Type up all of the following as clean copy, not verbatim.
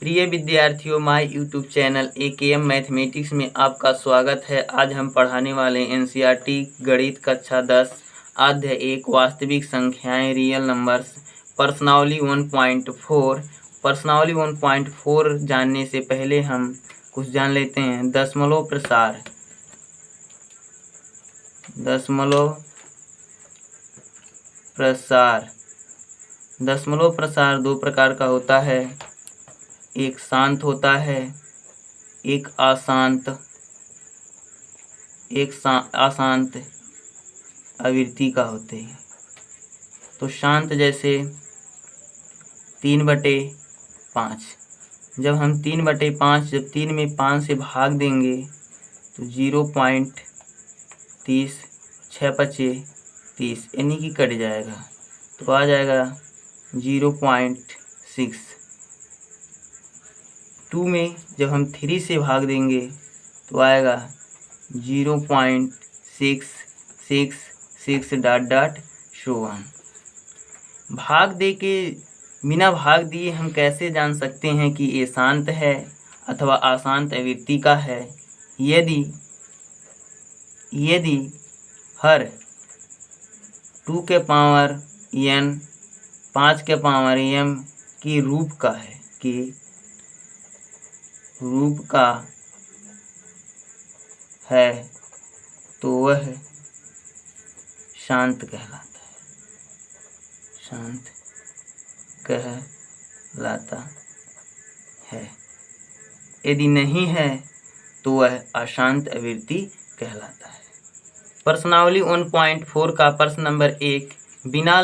प्रिय विद्यार्थियों, my YouTube channel AKM mathematics में आपका स्वागत है। आज हम पढ़ाने वाले NCERT गणित कक्षा 10 अध्याय 1 वास्तविक संख्याएं रियल नंबर्स प्रश्नावली 1.4। प्रश्नावली 1.4 जानने से पहले हम कुछ जान लेते हैं। दशमलव प्रसार दशमलव प्रसार दो प्रकार का होता है। एक शांत होता है, एक अशांत आवृत्ति का होते हैं। तो शांत जैसे 3/5। जब हम 3/5 जब 3 में 5 से भाग देंगे तो 0.30, 6×5 = 30 यानी कि कट जाएगा, तो आ जाएगा 0.6। 2 में जब हम 3 से भाग देंगे तो आएगा 0.666 ... भाग दे के बिना भाग दिए हम कैसे जान सकते हैं कि ये शांत है अथवा अशांत आवृत्ति का है? यदि हर 2 के पावर n 5 के पावर m की रूप का है तो वह शांत कहलाता है। यदि नहीं है तो वह अशांत आवृत्ति कहलाता है। प्रश्नावली 1.4 का प्रश्न नंबर 1, बिना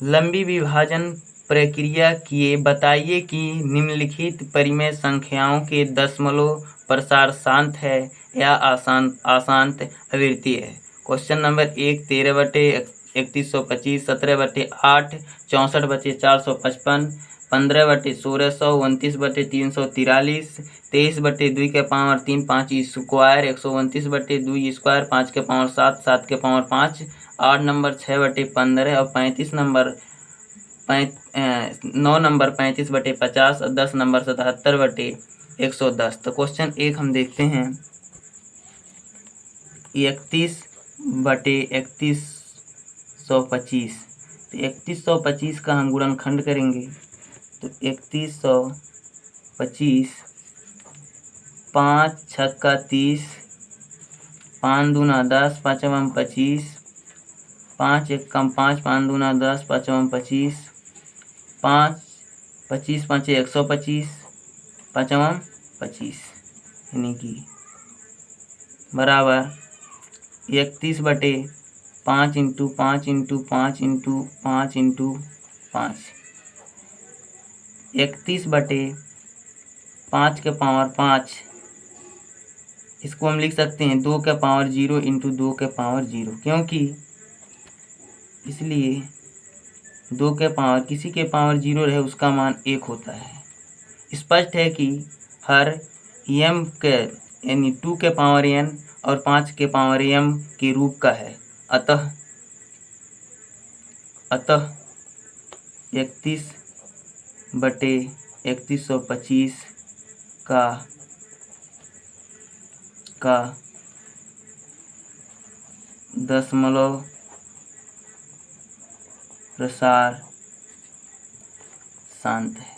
लंबी विभाजन प्रक्रिया किए बताइए कि निम्नलिखित परिमेय संख्याओं के दशमलव प्रसार शांत है या अशांत आवृत्ति है। क्वेश्चन नंबर 1, 13/3125, 17/8, 64/455, 15/1600, 29/343, 23/2 के पावर 3 5 स्क्वायर, 129/2 स्क्वायर, 5 के पावर 7 7 के पावर 5, 8 नंबर 6/15 और 9 नंबर 35/50 और 10 नंबर 77/110। तो क्वेश्चन 1 हम देखते हैं। 31/3125, तो 3125 का हम गुणनखंड करेंगे तो 3125 5 छक्का 30, 5 दूना 10, 5 एवं 25, 5 एकम 5, 5 दूना 10, 5 एवं 25, 5 25 5 125, 5 एवं 25 यानी कि बराबर 31/5 × 5 × 5 × 5 × 5, 31/5 के पावर 5। इसको हम लिख सकते हैं 2 के पावर 0 × 2 के पावर 0, क्योंकि इसलिए 2 के पावर किसी के पावर 0 रहे उसका मान 1 होता है। स्पष्ट है कि हर m के यानी 2 के पावर n और 5 के पावर m के रूप का है। अतः 31/3125 का दशमलव प्रसार शांत है।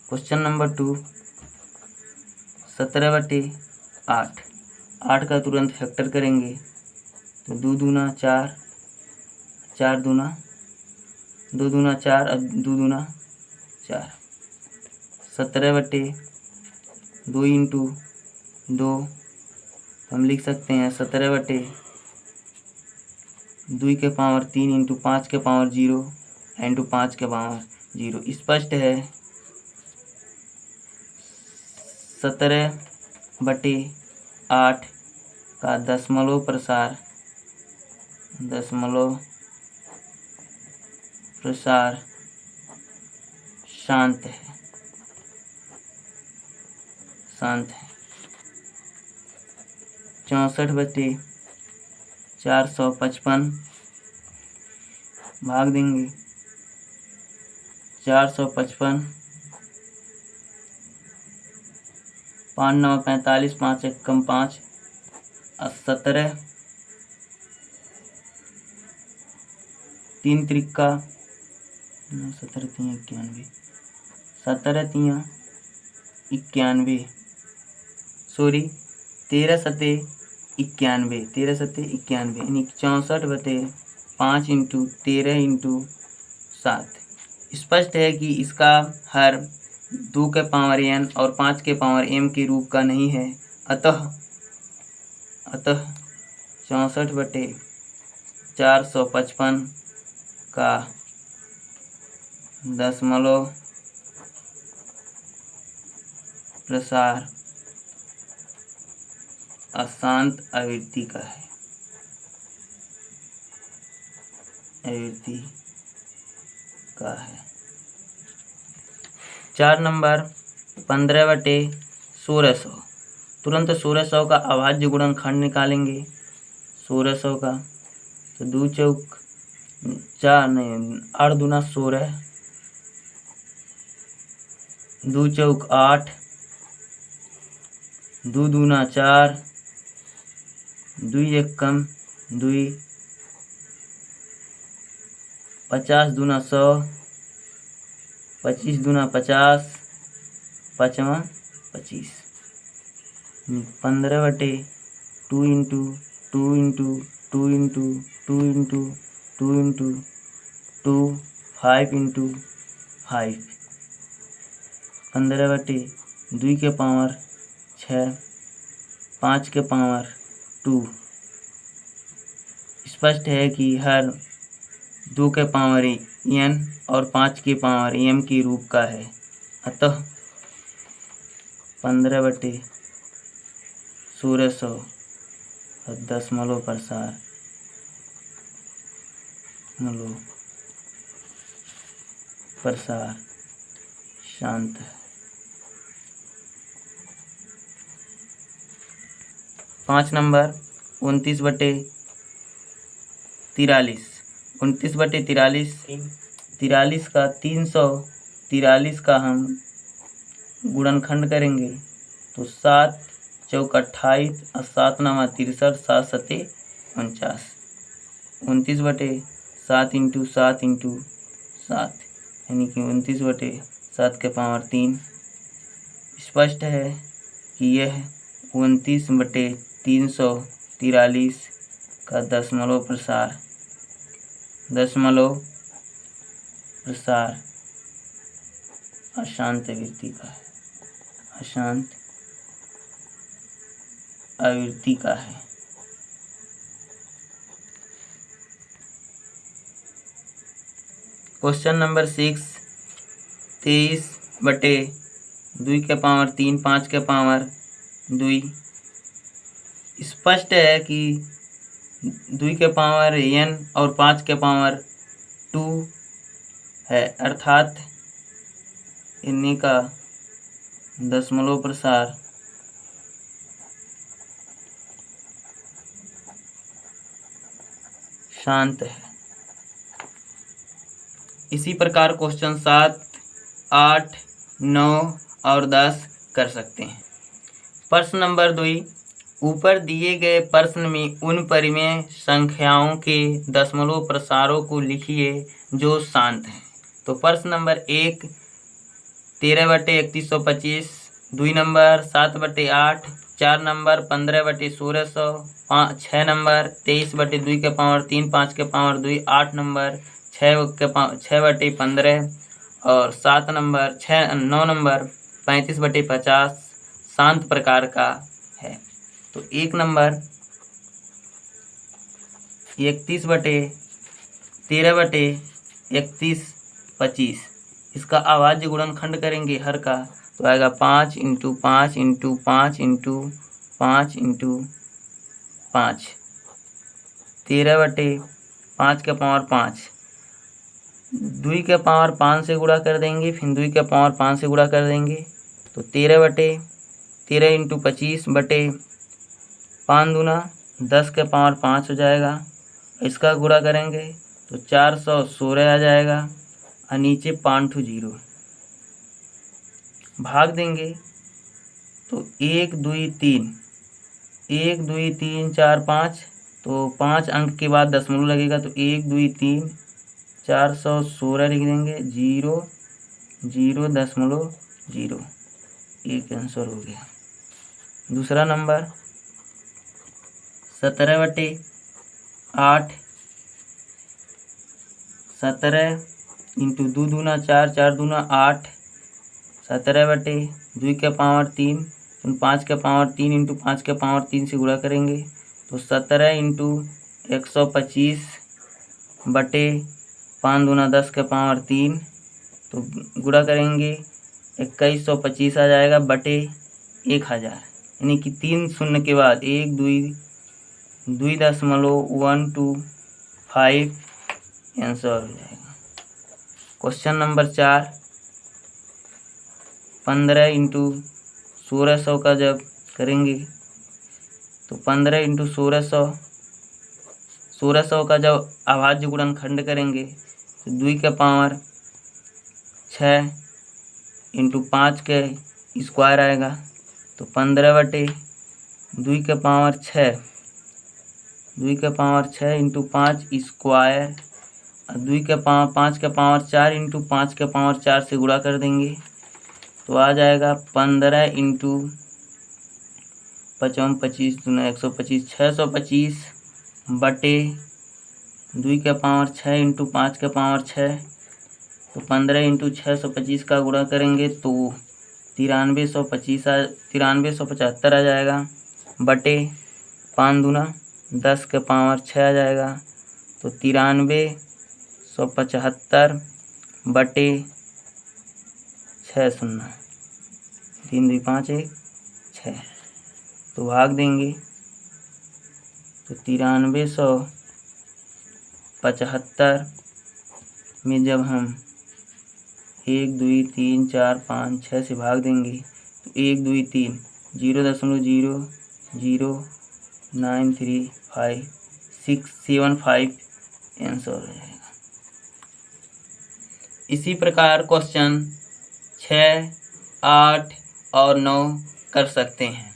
Question number 2, 17/8। 8 का तुरंत फैक्टर करेंगे तो 2 दूना 4, 4 दूना 2 दूना 4 और 2 दूना 4। 17/2 × 2 हम लिख सकते हैं 17/2 के पावर 3 × 5 के पावर 0 × 5 के पावर 0। स्पष्ट है 17/8 का दशमलव प्रसार शांत है। 64/455 भाग देंगे 455, 5 9 45, 5 1 5, 17, 3 त्रिका 17 3 91, 17 3 91, सॉरी 13 सते 91, 13 सते 91 यानी 64/5 इंटू 13 इंटू 7। स्पष्ट है कि इसका हर 2 के पावर n और 5 के पावर m के रूप का नहीं है। अतः 64/455 का दशमलव प्रसार अशांत आवृत्ति का है। आवृत्ति का है। 4 नंबर 15/1600। तुरंत 1600 का अभाज्य गुणनखंड निकालेंगे। 1600 का तो 2 चौक 4 नहीं 8 दूना 16, 2 चौक 8, 2 दूना 4, 2 एक कम 2, 50 दूना 100, 25 दूना 50, 5वां 25। 15/2 into 2 into 2 into 2 into 2 into 2, 5 into 5। 15/2 के पावर 6, 5 के पावर 2। स्पष्ट है कि हर 2 के पावर n और 5 के पावर m के रूप का है। अतः 15/1600 दशमलव प्रसार शांत है। 5 नंबर 29/43। 29/43, 43 का 343 का हम गुणनखंड करेंगे तो 7 चौक 28 और 7 9 63, 7 सते 49। 29/7 इंटू 7 इंटू 7 यानी कि 29/7 के पावर 3। स्पष्ट है कि यह 29/343 का दशमलव प्रसार अशांत आवृत्ति का है। अशांत आवृत्ति का है। क्वेश्चन नंबर 6, 23/2 के पावर 3, 5 के पावर 2। स्पष्ट है कि 2 के पावर n और 5 के पावर 2 है, अर्थात इन्हीं का दशमलव प्रसार शांत है। इसी प्रकार क्वेश्चन 7, 8, 9 और 10 कर सकते हैं। प्रश्न नंबर 2, ऊपर दिए गए प्रश्न में उन परिमेय संख्याओं के दशमलव प्रसारों को लिखिए जो शांत हैं। तो प्रश्न नंबर 1 13/3125, 2 नंबर 7/8, 4 नंबर 15/1600, 6 नंबर 23/2 के पावर 3, 5 के पावर 2, 8 नंबर 6/15 और 9 नंबर 35/50 शांत प्रकार का है। तो 1 नंबर 31/13/3125 इसका अभाज्य गुणनखंड करेंगे हर का, तो आएगा 5 इंटू 5 इंटू 5 इंटू 5 इंटू 5। 13/5 के पावर 5, 2 के पावर 5 से गुणा कर देंगे, फिर 2 के पावर 5 से गुणा कर देंगे तो 13/13 इंटू 25/5 दूना 10 के पावर 5 हो जाएगा। इसका गुणा करेंगे तो 416 आ जाएगा। और नीचे 5 to 0 भाग देंगे तो 1 2 3 1 2 3 4 5, तो 5 अंक के बाद दशमलव लगेगा तो 1 2 3 416 लिख देंगे 0 0.0 एक आंसर हो गया। दूसरा नंबर 17/8 17 इंटू 2 दूना 4 4 दूना 8 17/2 के पावर 3 5 के पावर 3 इंटू 5 के पावर 3 से गुणा करेंगे तो 17 इंटू 125 बटे 5 दूना 10 के पावर 3, तो गुणा करेंगे 2125 आ जाएगा बटे 1000, यानी कि 3 शून्य के बाद 1 2.125 आंसर हो जाएगा। क्वेश्चन नंबर 4 15 इंटू 1600 का जब करेंगे तो 15 इंटू 1600 का जब अभाज्य गुणनखंड करेंगे तो 2 के पावर 6 इंटू 5 के स्क्वायर आएगा तो 15/2 के पावर 6 2 के पावर 6 इंटू 5 स्क्वायर और 2 के पावर 5 के पावर 4 इंटू 5 के पावर 4 से गुणा कर देंगे तो आ जाएगा 15 इंटू 55 25 दूना 125 625 बटे 2 के पावर 6 इंटू 5 के पावर 6, तो 15 इंटू 625 का गुणा करेंगे तो 9375 आ जाएगा बटे 5 दूना 10 के पावर 6 आ जाएगा तो 9375 बटे 6 शून्य 3 2 5 1 6, तो भाग देंगे तो 9375 में जब हम 1 2 3 4 5 6 से भाग देंगे तो 1 2 3 0.00935 आंसर हो जाएगा। इसी प्रकार क्वेश्चन 6 8 और 9 कर सकते हैं।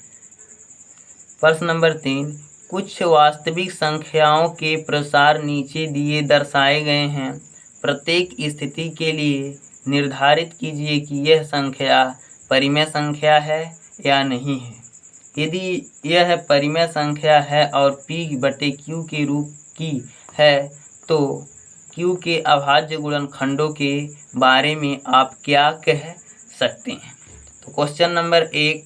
प्रश्न नंबर 3 कुछ वास्तविक संख्याओं के प्रसार नीचे दिए दर्शाए गए हैं। प्रत्येक स्थिति के लिए निर्धारित कीजिए कि यह संख्या परिमेय संख्या है या नहीं है। यदि यह परिमेय संख्या है और P/Q के रूप की है तो Q के अभाज्य गुणनखंडों के बारे में आप क्या कह सकते हैं। तो question number 1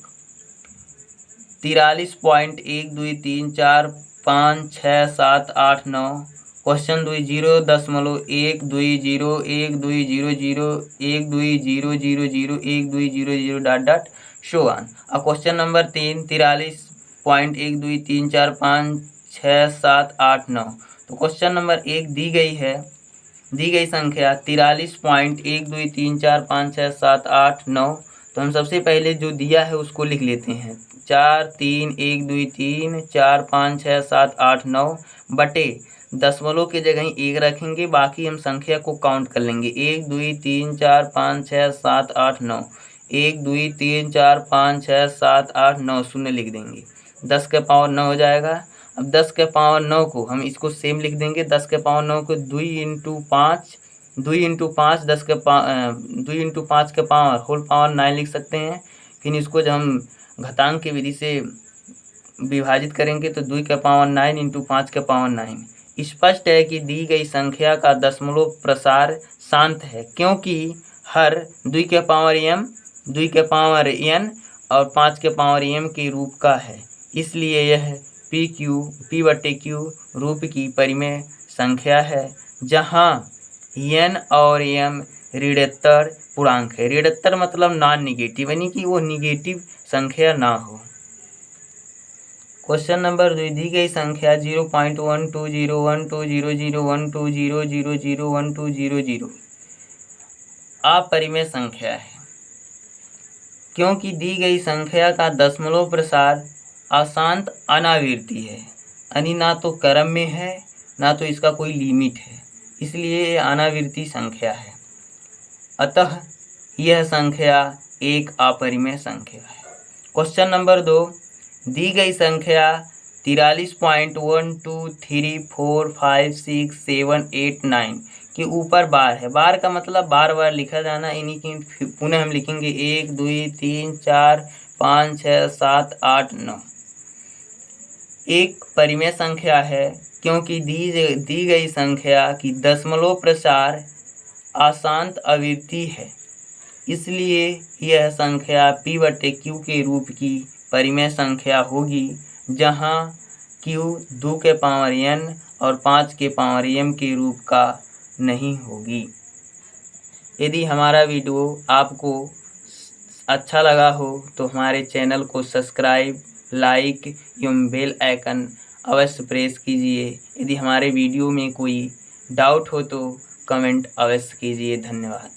43.123456789। Question 2 0.1200012001200 show on. और क्वेश्चन नंबर 3 43.123456789। तो क्वेश्चन नंबर 1 दी गई संख्या 43.123456789। तो हम सबसे पहले जो दिया है उसको लिख लेते हैं 4 3 1 2 3 4 5 6 7 8 9 बटे दशमलव के जगह 1 रखेंगे, बाकी हम संख्या को काउंट कर लेंगे 1 2 3 4 5 6 7 8 9 1 2 3 4 5 6 7 8 9 शून्य लिख देंगे 10 के पावर 9 हो जाएगा। अब 10 के पावर 9 को हम इसको सेम लिख देंगे 10 के पावर 9 को 2 इंटू 5 2 इंटू 5 के पावर होल पावर 9 लिख सकते हैं। फिर इसको जब हम घातांक की विधि से विभाजित करेंगे तो 2 के पावर 9 इंटू 5 के पावर 9। स्पष्ट है कि दी गई संख्या का दशमलव प्रसार शांत है क्योंकि हर 2 के पावर m 2 के पावर n और 5 के पावर m के रूप का है, इसलिए यह P/Q रूप की परिमेय संख्या है जहाँ n और m ऋणात्तर पूर्णांक है। ऋणात्तर मतलब नॉन निगेटिव, यानी कि वो निगेटिव संख्या ना हो। क्वेश्चन नंबर 2 दी गई संख्या 0.120120001200001200 अपरिमेय संख्या है क्योंकि दी गई संख्या का दशमलव प्रसार अशांत अनावृत्ति है, यानी ना तो क्रम में है ना तो इसका कोई लिमिट है, इसलिए ये अनावृत्ति संख्या है। अतः यह संख्या एक अपरिमेय संख्या है। क्वेश्चन नंबर 2, दी गई संख्या 43.123456789 के ऊपर बार है। बार का मतलब बार बार लिखा जाना, इन्हीं की पुनः हम लिखेंगे 1 2 3 4 5 6 7 8 9। एक परिमेय संख्या है क्योंकि दी गई संख्या की दशमलव प्रसार अशांत आवृत्ति है, इसलिए यह संख्या p/q के रूप की परिमेय संख्या होगी, जहां q 2 के पावर n और 5 के पावर m के रूप का नहीं होगी। यदि हमारा वीडियो आपको अच्छा लगा हो तो हमारे चैनल को सब्सक्राइब, लाइक एवं बेल आइकन अवश्य प्रेस कीजिए। यदि हमारे वीडियो में कोई डाउट हो तो कमेंट अवश्य कीजिए। धन्यवाद।